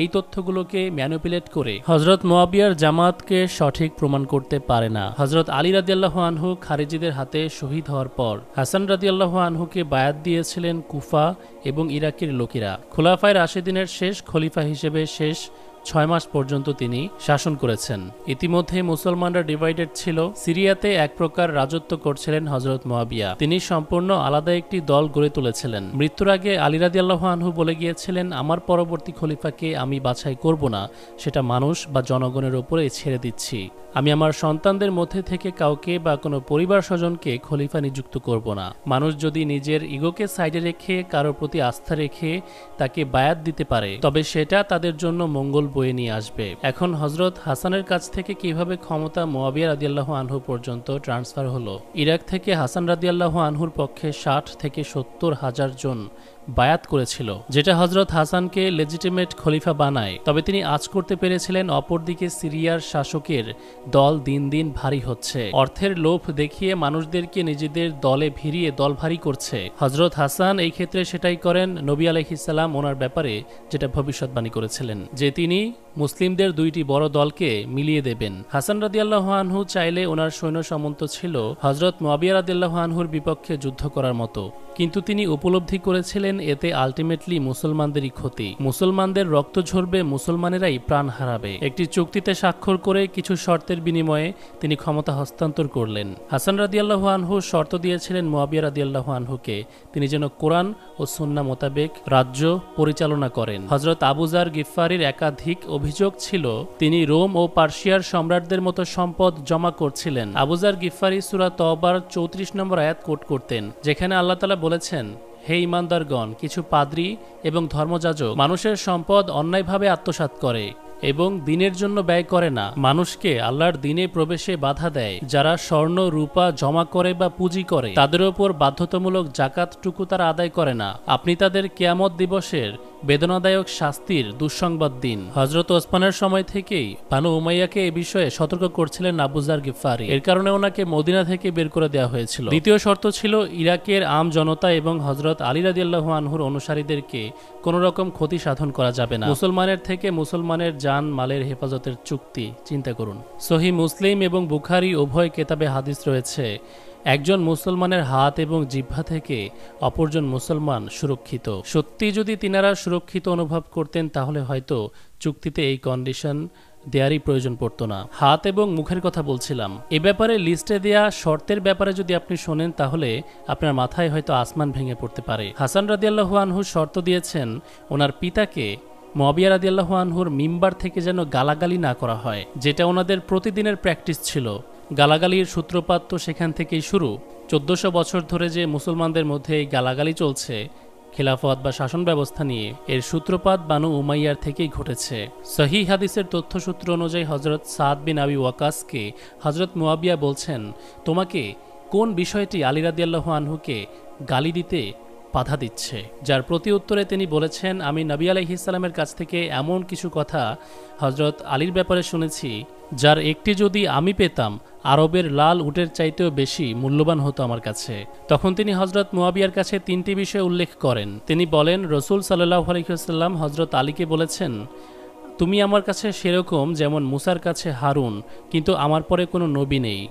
S1: এই তথ্যগুলোকে ম্যানিপুলেট করে হজরত মুয়াবিয়ার জামাতকে সঠিক প্রমাণ করতে পারে না। হজরত আলী রাদিয়াল্লাহু আনহু খারিজিদের হাতে শহীদ হওয়ার পর হাসান রাদিয়াল্লাহু আনহুকে বায়াত দিয়েছিলেন কুফা এবং ইরাকের লোকেরা। খুলাফায়ে রাশিদিনের শেষ খলিফা হিসেবে শেষ 6 মাস পর্যন্ত তিনি শাসন করেছেন। ইতিমধ্যে মুসলমানরা ডিভাইডেড ছিল। সিরিয়াতে এক প্রকার রাজত্ব করছিলেন হজরত মুয়াবিয়া। তিনি সম্পূর্ণ আলাদা একটি দল গড়ে তুলেছিলেন। মৃত্যুর আগে আলী রাদিয়াল্লাহু আনহু বলে গিয়েছিলেন, আমার পরবর্তী খলিফাকে আমি বাছাই করব না, সেটা মানুষ বা জনগণের উপরে ছেড়ে দিচ্ছি। আমি আমার সন্তানদের মধ্যে থেকে কাউকে বা কোনো পরিবার স্বজনকে খলিফা নিযুক্ত করব না। মানুষ যদি নিজের ইগোকে সাইডে রেখে কারোর প্রতি আস্থা রেখে তাকে বায়াত দিতে পারে, তবে সেটা তাদের জন্য মঙ্গল বয়ে নিয়ে আসবে। এখন হজরত হাসানের কাছ থেকে কিভাবে ক্ষমতা মুয়াবিয়া রাদিয়াল্লাহু আনহু পর্যন্ত ট্রান্সফার হলো? ইরাক থেকে হাসান রাদিয়াল্লাহু আনহুর পক্ষে 60 থেকে 70 হাজার জন বায়াত করেছিল, যেটা হজরত হাসানকে লেজিটিমেট খলিফা বানায়। তবে তিনি আজ করতে পেরেছিলেন। অপরদিকে সিরিয়ার শাসকের দল দিন দিন ভারী হচ্ছে, অর্থের লোভ দেখিয়ে মানুষদেরকে নিজেদের দলে ভিড়িয়ে দল ভারী করছে। হজরত হাসান এই ক্ষেত্রে সেটাই করেন। নবী আলাইহিস সালাম ওনার ব্যাপারে যেটা ভবিষ্যৎবাণী করেছিলেন যে তিনি মুসলিমদের দুইটি বড় দলকে মিলিয়ে দেবেন। হাসান রাদিয়াল্লাহু আনহু চাইলে ওনার সৈন্য সামন্ত ছিল হজরত মুয়াবিয়া রাদিয়াল্লাহু আনহুর বিপক্ষে যুদ্ধ করার মতো, কিন্তু তিনি উপলব্ধি করেছিলেন এতে আলটিমেটলি মুসলমানদেরই ক্ষতি। মুসলমানদের রক্ত ঝরবে, মুসলমানেরাই প্রাণ হারাবে। একটি চুক্তিতে স্বাক্ষর করে কিছু শর্তের বিনিময়ে তিনি ক্ষমতা হস্তান্তর করলেন। হাসান রাদিয়াল্লাহু আনহু শর্ত দিয়েছিলেন মুয়াবিয়া রাদিয়াল্লাহু আনহুকে তিনি যেন কোরআন ও সুন্নাহ মোতাবেক রাজ্য পরিচালনা করেন। হযরত আবু যার গিফফারির একাধিক অভিযোগ ছিল তিনি রোম ও পার্সিয়ার সম্রাটদের মতো সম্পদ জমা করছিলেন। আবু যার গিফফারি সূরা তওবার 34 নম্বর আয়াত কোট করতেন, যেখানে আল্লাহ তাআলা বলেছেন, হে ঈমানদারগণ, কিছু পাদ্রী এবং ধর্মযাজক মানুষের সম্পদ অন্যায়ভাবে আত্মসাৎ করে এবং দিনের জন্য ব্যয় করে না, মানুষকে আল্লাহর দিনে প্রবেশে বাধা দেয়। যারা স্বর্ণ রূপা জমা করে বা পুঁজি করে তাদের উপর বাধ্যতামূলক জাকাতটুকু তারা আদায় করে না। আপনি তাদের কিয়ামত দিবসের বেদনাদায়ক শাস্তির দুঃসংবাদ দিন। হযরত ওসমানের সময় থেকেই বানু উমাইয়াকে এ বিষয়ে সতর্ক করছিলেন আবু যার গিফফারি। এর কারণে ওনাকে মদিনা থেকে বের করে দেওয়া হয়েছিল। দ্বিতীয় শর্ত ছিল ইরাকের আম জনতা এবং হযরত আলী রাদিয়াল্লাহু আনহুর অনুসারীদেরকে কোনো রকম ক্ষতি সাধন করা যাবে না। মুসলমানের থেকে মুসলমানের জান মালের হেফাজতের চুক্তি চিন্তা করুন। সহিহ মুসলিম এবং বুখারী উভয় কেতাবে হাদিস রয়েছে, একজন মুসলমানের হাত এবং জিহ্বা থেকে অপরজন মুসলমান সুরক্ষিত। সত্যি যদি তিনারা সুরক্ষিত অনুভব করতেন তাহলে হয়তো চুক্তিতে এই কন্ডিশন দেয়ারই প্রয়োজন পড়তো না। হাত এবং মুখের কথা বলছিলাম। এ ব্যাপারে লিস্টে দেয়া শর্তের ব্যাপারে যদি আপনি শোনেন তাহলে আপনার মাথায় হয়তো আসমান ভেঙে পড়তে পারে। হাসান রাদিয়াল্লাহু আনহু শর্ত দিয়েছেন ওনার পিতাকে মুয়াবিয়া রাদিয়াল্লাহু আনহুর মিম্বার থেকে যেন গালাগালি না করা হয়, যেটা ওনাদের প্রতিদিনের প্র্যাকটিস ছিল। গালাগালির সূত্রপাত তো সেখান থেকেই শুরু। 1400 বছর ধরে যে মুসলমানদের মধ্যে এই গালাগালি চলছে খিলাফত বা শাসন ব্যবস্থা নিয়ে, এর সূত্রপাত বানু উমাইয়ার থেকেই ঘটেছে। সহিহ হাদিসের তথ্যসূত্র অনুযায়ী হজরত সাদ বিন আবি ওয়াকাসকে হজরত মুয়াবিয়া বলছেন, তোমাকে কোন বিষয়টি আলী রাদিয়াল্লাহু আনহুকে গালি দিতে বাধা দিচ্ছে? যার প্রতি উত্তরে তিনি বলেছেন, আমি নবী আলাইহিস সালামের কাছ থেকে এমন কিছু কথা হজরত আলীর ব্যাপারে শুনেছি যার একটি যদি আমি পেতাম আরবের লাল উটের চাইতেও বেশি মূল্যবান হতো আমার কাছে। তখন তিনি হজরত মুয়াবিয়ার কাছে 3টি বিষয় উল্লেখ করেন। তিনি বলেন, রসুল সাল্লাল্লাহু আলাইহি ওয়াসাল্লাম হজরত আলীকে বলেছেন, তুমি আমার কাছে সেরকম যেমন মুসার কাছে হারুন, কিন্তু আমার পরে কোনো নবী নেই।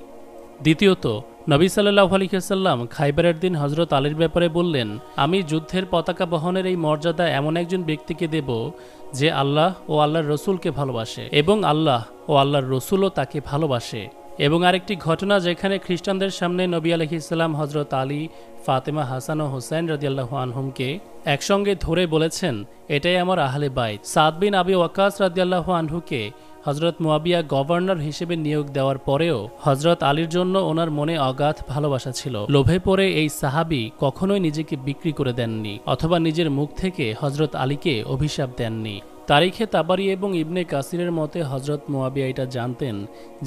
S1: দ্বিতীয়ত, নবী সাল্লাল্লাহু আলাইহি ওয়াসাল্লাম খাইবারের দিন হজরত আলীর ব্যাপারে বললেন, আমি যুদ্ধের পতাকা বহনের এই মর্যাদা এমন একজন ব্যক্তিকে দেব যে আল্লাহ ও আল্লাহর রসুলকে ভালোবাসে এবং আল্লাহ ও আল্লাহর রসুলও তাকে ভালোবাসে। এবং আরেকটি ঘটনা যেখানে খ্রিস্টানদের সামনে নবী আলাইহিস সালাম হজরত আলী, ফাতেমা, হাসান ও হোসেন রাদিয়াল্লাহু আনহুমকে একসঙ্গে ধরে বলেছেন, এটাই আমার আহলে বাইত। সাদ বিন আবি ওয়াকাস রাদিয়াল্লাহু আনহুকে হজরত মুয়াবিয়া গভর্নর হিসেবে নিয়োগ দেওয়ার পরেও হজরত আলীর জন্য ওনার মনে অগাধ ভালোবাসা ছিল। লোভে পড়ে এই সাহাবী কখনোই নিজেকে বিক্রি করে দেননি অথবা নিজের মুখ থেকে হজরত আলীকে অভিশাপ দেননি। তারিখে তাবারি এবং ইবনে কাসিরের মতে হজরত মুয়াবিয়া এটা জানতেন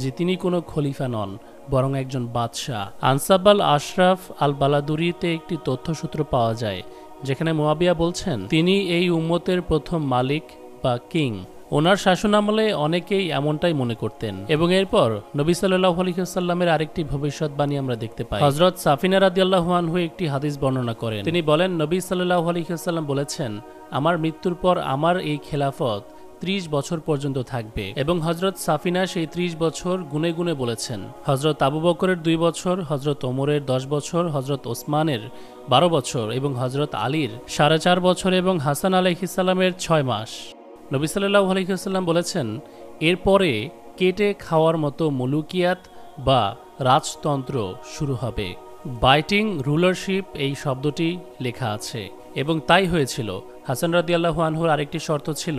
S1: যে তিনি কোনো খলিফা নন, বরং একজন বাদশাহ। আনসাব আল আশরাফ আল বালাদুরিতে একটি তথ্যসূত্র পাওয়া যায় যেখানে মুয়াবিয়া বলছেন, তিনি এই উম্মতের প্রথম মালিক বা কিং। ওনার শাসনামলে অনেকেই এমনটাই মনে করতেন। এবং এরপর নবী সাল্লাল্লাহু আলাইহি ওয়াসাল্লামের আরেকটি ভবিষ্যৎবাণী আমরা দেখতে পাই। হযরত সাফিনা রাদিয়াল্লাহু আনহু একটি হাদিস বর্ণনা করেন। তিনি বলেন, নবী সাল্লাল্লাহু আলাইহি ওয়াসাল্লাম বলেছেন, আমার মৃত্যুর পর আমার এই খেলাফত 30 বছর পর্যন্ত থাকবে। এবং হজরত সাফিনা সেই 30 বছর গুনে গুনে বলেছেন। হজরত আবু বকরের 2 বছর, হজরত ওমরের 10 বছর, হজরত ওসমানের 12 বছর এবং হজরত আলীর 4.5 বছর এবং হাসান আলাইহিস সালামের 6 মাস। নবী সাল্লাল্লাহু আলাইহি ওয়াসাল্লাম বলেছেন, এরপরে কেটে খাওয়ার মতো মুলুকিয়াত বা রাজতন্ত্র শুরু হবে। বাইটিং রুলারশিপ এই শব্দটি লেখা আছে এবং তাই হয়েছিল। হাসান রাদিয়াল্লাহু আনহুর আরেকটি শর্ত ছিল,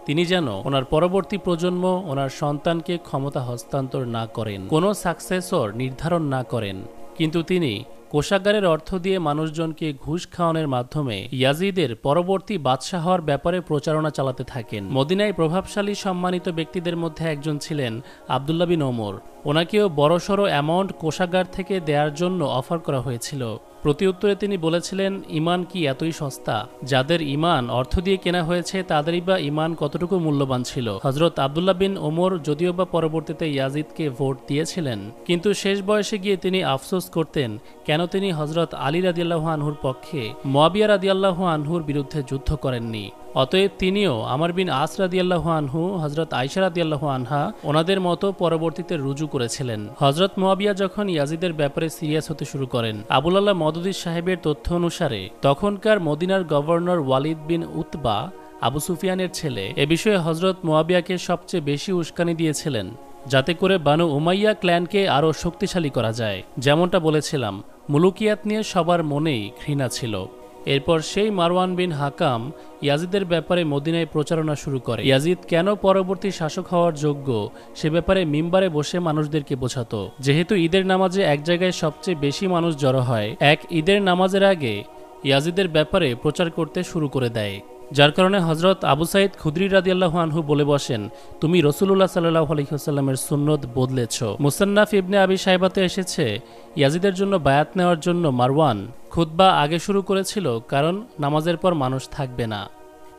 S1: তিনি যেন ওনার পরবর্তী প্রজন্ম ওনার সন্তানকে ক্ষমতা হস্তান্তর না করেন, কোনো সাকসেসর নির্ধারণ না করেন। কিন্তু তিনি কোষাগারের অর্থ দিয়ে মানুষজনকে ঘুষ খাওয়ানোর মাধ্যমে ইয়াজিদের পরবর্তী বাদশাহ হওয়ার ব্যাপারে প্রচারণা চালাতে থাকেন। মদিনায় প্রভাবশালী সম্মানিত ব্যক্তিদের মধ্যে একজন ছিলেন আব্দুল্লাহ বিন ওমর। ওনাকেও বড়সড় অ্যামাউন্ট কোষাগার থেকে দেওয়ার জন্য অফার করা হয়েছিল। প্রতি উত্তরে তিনি বলেছিলেন, ইমান কি এতই সস্তা? যাদের ইমান অর্থ দিয়ে কেনা হয়েছে তাদেরই বা ইমান কতটুকু মূল্যবান ছিল? হজরত আব্দুল্লাহ বিন ওমর যদিও বা পরবর্তীতে ইয়াজিদকে ভোট দিয়েছিলেন, কিন্তু শেষ বয়সে গিয়ে তিনি আফসোস করতেন কেন তিনি হজরত আলী রাদিয়াল্লাহু আনহুর পক্ষে মুয়াবিয়া রাদিয়াল্লাহু আনহুর বিরুদ্ধে যুদ্ধ করেননি। অতএব তিনিও আমর বিন আস রাদিয়াল্লাহু আনহু, হজরত আয়েশা রাদিয়াল্লাহু আনহা ওনাদের মতো পরবর্তীতে রুজু করেছিলেন। হজরত মুয়াবিয়া যখন ইয়াজিদের ব্যাপারে সিরিয়াস হতে শুরু করেন, আবুল আল্লাহ মদুদি সাহেবের তথ্য অনুসারে তখনকার মদিনার গভর্নর ওয়ালিদ বিন উতবা আবু সুফিয়ানের ছেলে এ বিষয়ে হজরত মুয়াবিয়াকে সবচেয়ে বেশি উস্কানি দিয়েছিলেন, যাতে করে বানু উমাইয়া ক্ল্যানকে আরও শক্তিশালী করা যায়। যেমনটা বলেছিলাম, মুলুকিয়াত নিয়ে সবার মনেই ঘৃণা ছিল। এরপর সেই মারওয়ান বিন হাকাম ইয়াজিদের ব্যাপারে মদিনায় প্রচারণা শুরু করে। ইয়াজিদ কেন পরবর্তী শাসক হওয়ার যোগ্য সে ব্যাপারে মিম্বারে বসে মানুষদেরকে বোঝাতো। যেহেতু ঈদের নামাজে এক জায়গায় সবচেয়ে বেশি মানুষ জড়ো হয়, এক ঈদের নামাজের আগে ইয়াজিদের ব্যাপারে প্রচার করতে শুরু করে দেয়, যার কারণে হজরত আবু সাইদ খুদরি রাদিয়াল্লাহু আনহু বলে বসেন, তুমি রাসূলুল্লাহ সাল্লাল্লাহু আলাইহি ওয়াসাল্লামের সুন্নত বদলেছ। মুসান্নাফ ইবনে আবি শাইবাতে এসেছে, ইয়াজিদের জন্য বায়াত নেওয়ার জন্য মারওয়ান খুতবা আগে শুরু করেছিল, কারণ নামাজের পর মানুষ থাকবে না।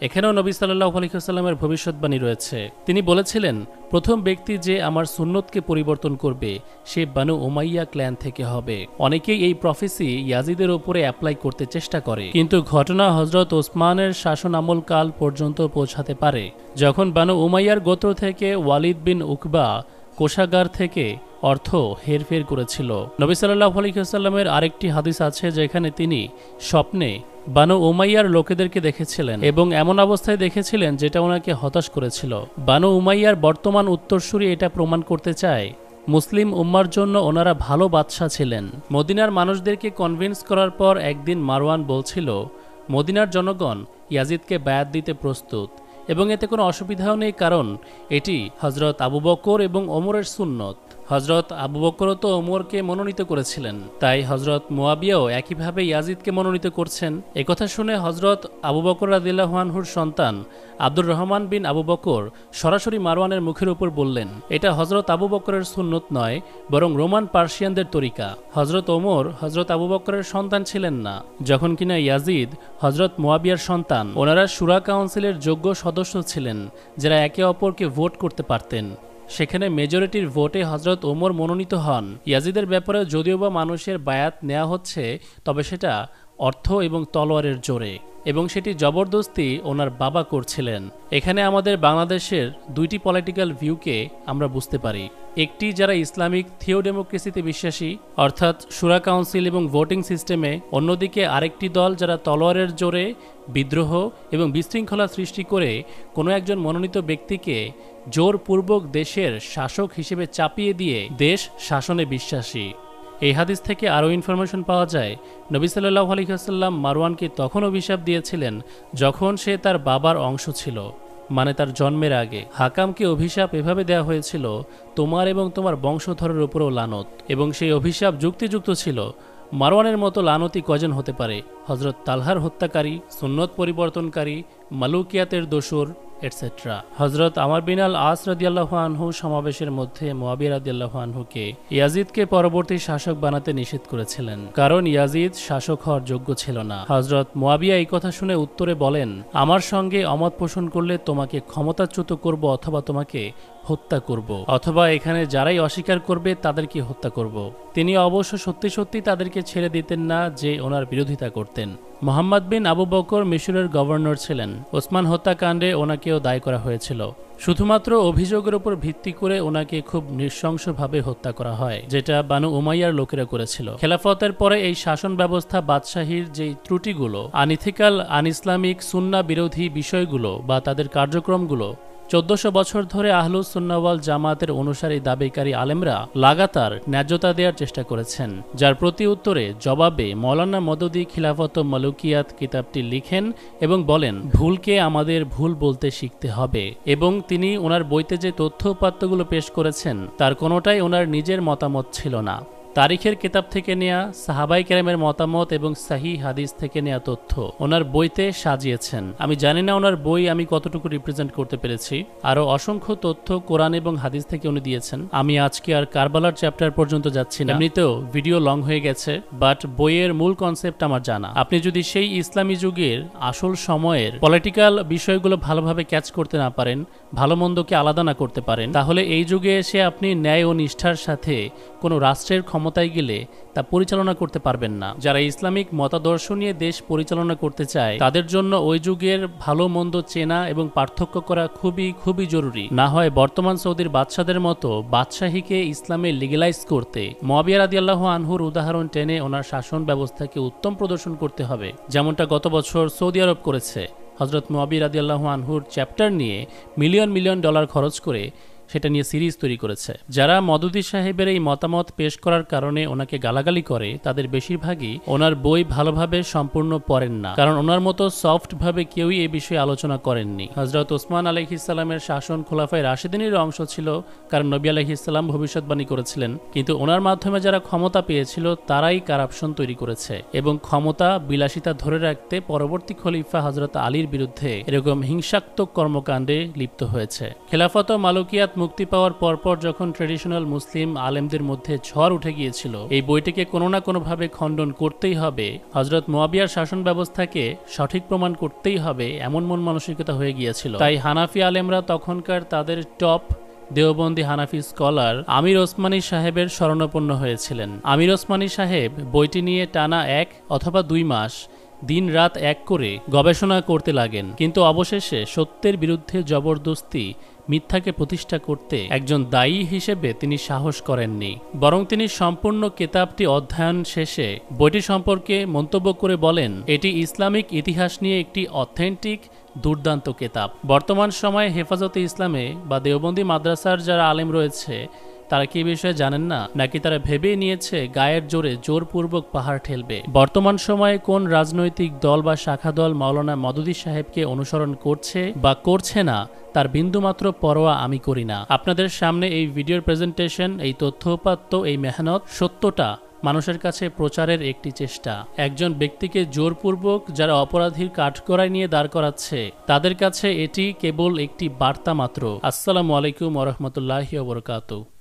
S1: এখানেও নবী সাল্লাল্লাহু আলাইহি ওয়াসাল্লামের ভবিষ্যৎবাণী রয়েছে। তিনি বলেছিলেন, প্রথম ব্যক্তি যে আমার সুন্নতকে পরিবর্তন করবে সে বানু উমাইয়া ক্ল্যান থেকে হবে। অনেকেই এই প্রফেসি ইয়াজিদের উপরে অ্যাপ্লাই করতে চেষ্টা করে, কিন্তু ঘটনা হজরত ওসমানের শাসন আমলকাল পর্যন্ত পৌঁছাতে পারে, যখন বানু উমাইয়ার গোত্র থেকে ওয়ালিদ বিন উকবা কোষাগার থেকে অর্থ হেরফের করেছিল। নবী সাল্লাল্লাহু আলাইহি ওয়াসাল্লামের আরেকটি হাদিস আছে যেখানে তিনি স্বপ্নে বানু উমাইয়ার লোকেদেরকে দেখেছিলেন এবং এমন অবস্থায় দেখেছিলেন যেটা ওনাকে হতাশ করেছিল। বানু উমাইয়ার বর্তমান উত্তরসূরি এটা প্রমাণ করতে চায় মুসলিম উম্মার জন্য ওনারা ভালো বাদশাহ ছিলেন। মদিনার মানুষদেরকে কনভিন্স করার পর একদিন মারওয়ান বলছিল, মদিনার জনগণ ইয়াজিদকে বায়াত দিতে প্রস্তুত এবং এতে কোনো অসুবিধাও নেই, কারণ এটি হজরত আবু বকর এবং ওমরের সুন্নত। হজরত আবু বকরও তো ওমরকে মনোনীত করেছিলেন, তাই হজরত মুয়াবিয়াও একইভাবে ইয়াজিদকে মনোনীত করছেন। একথা শুনে হজরত আবু বকর রাদিয়াল্লাহু আনহুর সন্তান আব্দুর রহমান বিন আবু বকর সরাসরি মারওয়ানের মুখের উপর বললেন, এটা হজরত আবু বকরের সুন্নত নয়, বরং রোমান পার্সিয়ানদের তরিকা। হজরত ওমর হজরত আবু বকরের সন্তান ছিলেন না, যখন কিনা ইয়াজিদ হজরত মুয়াবিয়ার সন্তান। ওনারা শুরা কাউন্সিলের যোগ্য সদস্য ছিলেন, যারা একে অপরকে ভোট করতে পারতেন। সেখানে মেজরিটির ভোটে হজরত ওমর মনোনীত হন। ইয়াজিদের ব্যাপারে যদিও বা মানুষের বায়াত নেওয়া হচ্ছে, তবে সেটা অর্থ এবং তলোয়ারের জোরে, এবং সেটি জবরদস্তি ওনার বাবা করছিলেন। এখানে আমাদের বাংলাদেশের দুইটি পলিটিক্যাল ভিউকে আমরা বুঝতে পারি। একটি যারা ইসলামিক থিওডেমোক্রেসিতে বিশ্বাসী, অর্থাৎ শুরা কাউন্সিল এবং ভোটিং সিস্টেমে, অন্যদিকে আরেকটি দল যারা তলোয়ারের জোরে বিদ্রোহ এবং বিশৃঙ্খলা সৃষ্টি করে কোনো একজন মনোনীত ব্যক্তিকে জোরপূর্বক দেশের শাসক হিসেবে চাপিয়ে দিয়ে দেশ শাসনে বিশ্বাসী। এই হাদিস থেকে আরও ইনফরমেশন পাওয়া যায়, নবী সাল্লাল্লাহু আলাইহি ওয়াসাল্লাম মারওয়ানকে তখন অভিশাপ দিয়েছিলেন যখন সে তার বাবার অংশ ছিল, মানে তার জন্মের আগে। হাকামকে অভিশাপ এভাবে দেওয়া হয়েছিল, তোমার এবং তোমার বংশধরের উপরও লানত, এবং সেই অভিশাপ যুক্তিযুক্ত ছিল। মারওয়ানের মতো লানতি কয়জন হতে পারে? হজরত তালহার হত্যাকারী, সুন্নত পরিবর্তনকারী, মালুকিয়াতের দোসর, এটসেট্রা। হজরত আমর বিন আল আস রাদিয়াল্লাহু আনহু সমাবেশের মধ্যে মুয়াবিয়া রাদিয়াল্লাহু আনহুকে ইয়াজিদকে পরবর্তী শাসক বানাতে নিষেধ করেছিলেন, কারণ ইয়াজিদ শাসক হওয়ার যোগ্য ছিল না। হজরত মুয়াবিয়া এই কথা শুনে উত্তরে বলেন, আমার সঙ্গে অমত পোষণ করলে তোমাকে ক্ষমতাচ্যুত করব, অথবা তোমাকে হত্যা করব, অথবা এখানে যারাই অস্বীকার করবে তাদেরকে হত্যা করব। তিনি অবশ্য সত্যি সত্যি তাদেরকে ছেড়ে দিতেন না যে ওনার বিরোধিতা করতেন। মোহাম্মদ বিন আবু বকর মিশরের গভর্নর ছিলেন। ওসমান হত্যাকাণ্ডে ওনাকেও দায়ী করা হয়েছিল। শুধুমাত্র অভিযোগের উপর ভিত্তি করে ওনাকে খুব নৃশংসভাবে হত্যা করা হয়, যেটা বানু উমাইয়ার লোকেরা করেছিল। খেলাফতের পরে এই শাসন ব্যবস্থা বাদশাহীর যেই ত্রুটিগুলো, আনইথিক্যাল, আনইসলামিক, সুন্নাহ বিরোধী বিষয়গুলো বা তাদের কার্যক্রমগুলো 1400 বছর ধরে আহলুস সুন্নাহ ওয়াল জামাতের অনুসারী দাবিকারী আলেমরা লাগাতার ন্যায্যতা দেওয়ার চেষ্টা করেছেন, যার প্রতি উত্তরে জবাবে মৌলানা মদদি খিলাফত ও মালুকিয়াত কিতাবটি লিখেন এবং বলেন, ভুলকে আমাদের ভুল বলতে শিখতে হবে। এবং তিনি ওনার বইতে যে তথ্য উপাত্তগুলো পেশ করেছেন তার কোনোটাই ওনার নিজের মতামত ছিল না। তারিখের কিতাব থেকে নেয়া, সাহাবাই কেরামের মতামত এবং সহিহ হাদিস থেকে নেয়া তথ্য ওনার বইতে সাজিয়েছেন। আমি জানি না ওনার বই আমি কতটুকু রিপ্রেজেন্ট করতে পেরেছি। আরও অসংখ্য তথ্য কোরআন এবং হাদিস থেকে উনি দিয়েছেন। আমি আজকে আর কারবালার চ্যাপ্টার পর্যন্ত যাচ্ছি না, এমনিতেও ভিডিও লং হয়ে গেছে, বাট বইয়ের মূল কনসেপ্ট আমার জানা। আপনি যদি সেই ইসলামী যুগের আসল সময়ের পলিটিক্যাল বিষয়গুলো ভালোভাবে ক্যাচ করতে না পারেন, ভালো মন্দকে আলাদা না করতে পারেন, তাহলে এই যুগে এসে আপনি ন্যায় ও নিষ্ঠার সাথে কোনো রাষ্ট্রের ক্ষমতায় গেলে তা পরিচালনা করতে পারবেন না। যারা ইসলামিক মতাদর্শ নিয়ে দেশ পরিচালনা করতে চায় তাদের জন্য ওই যুগের ভালো মন্দ চেনা এবং পার্থক্য করা খুবই খুবই জরুরি। না হয় বর্তমান সৌদির বাদশাদের মতো বাদশাহীকে ইসলামে লিগ্যালাইজ করতে মুয়াবিয়া রাদিয়াল্লাহু আনহুর উদাহরণ টেনে ওনার শাসন ব্যবস্থাকে উত্তম প্রদর্শন করতে হবে, যেমনটা গত বছর সৌদি আরব করেছে। হজরত মুয়াবিয়া রাদিয়াল্লাহু আনহুর চ্যাপ্টার নিয়ে মিলিয়ন মিলিয়ন ডলার খরচ করে সেটা নিয়ে সিরিজ তৈরি করেছে। যারা মদুদি সাহেবের এই মতামত পেশ করার কারণে ওনাকে গালাগালি করে তাদের বেশিরভাগই ওনার বই ভালোভাবে সম্পূর্ণ পড়েন না, কারণ ওনার মতো সফটভাবে কেউই এই বিষয়ে আলোচনা করেননি। হযরত ওসমান আলাইহিস সালামের শাসন খোলাফায়ে রাশিদিনের অংশ ছিল, কারণ নবী আলাইহিস সালাম ভবিষ্যৎবাণী করেছিলেন, কিন্তু ওনার মাধ্যমে যারা ক্ষমতা পেয়েছিল তারাই কারাপশন তৈরি করেছে এবং ক্ষমতা বিলাসিতা ধরে রাখতে পরবর্তী খলিফা হযরত আলীর বিরুদ্ধে এরকম হিংসাত্মক কর্মকাণ্ডে লিপ্ত হয়েছে। খেলাফত ও মালুকিয়াত মুক্তি পাওয়ার পরপর যখন ট্রেডিশনাল মুসলিম আলেমদের মধ্যে ঝড় উঠে গিয়েছিল, এই বইটিকে কোনো না কোনোভাবে খণ্ডন করতেই হবে, হযরত মুয়াবিয়ার শাসন ব্যবস্থাকে সঠিক প্রমাণ করতেই হবে, এমন মন মানসিকতা হয়ে গিয়েছিল। তাই হানাফি আলেমরা তখনকার তাদের টপ দেওবন্দি হানাফি স্কলার আমির ওসমানী সাহেবের শরণাপন্ন হয়েছিলেন। আমির ওসমানী সাহেব বইটি নিয়ে টানা 1 অথবা 2 মাস দিন রাত এক করে গবেষণা করতে লাগেন, কিন্তু অবশেষে সত্যের বিরুদ্ধে জবরদস্তি মিথ্যাকে প্রতিষ্ঠা করতে একজন দায়ী হিসেবে তিনি সাহস করেননি, বরং তিনি সম্পূর্ণ কিতাবটি অধ্যয়ন শেষে বইটি সম্পর্কে মন্তব্য করে বলেন, এটি ইসলামিক ইতিহাস নিয়ে একটি অথেন্টিক দুর্দান্ত কিতাব। বর্তমান সময়ে হেফাজতে ইসলামে বা দেওবন্দি মাদ্রাসার যারা আলেম রয়েছে তারা কি বিষয়ে জানেন না, নাকি তারা ভেবেই নিয়েছে গায়ের জোরে জোরপূর্বক পাহাড় ঠেলবে? বর্তমান সময়ে কোন রাজনৈতিক দল বা শাখা দল মাওলানা মওদুদী সাহেবকে অনুসরণ করছে বা করছে না তার বিন্দুমাত্র পরোয়া আমি করি না। আপনাদের সামনে এই ভিডিওর প্রেজেন্টেশন, এই তথ্যোপাত্য, এই মেহনত, সত্যটা মানুষের কাছে প্রচারের একটি চেষ্টা। একজন ব্যক্তিকে জোরপূর্বক যারা অপরাধীর কাঠগড়ায় নিয়ে দাঁড় করাচ্ছে তাদের কাছে এটি কেবল একটি বার্তা মাত্র। আসসালামু আলাইকুম ওয়া রাহমাতুল্লাহি ওয়া বারাকাতুহু।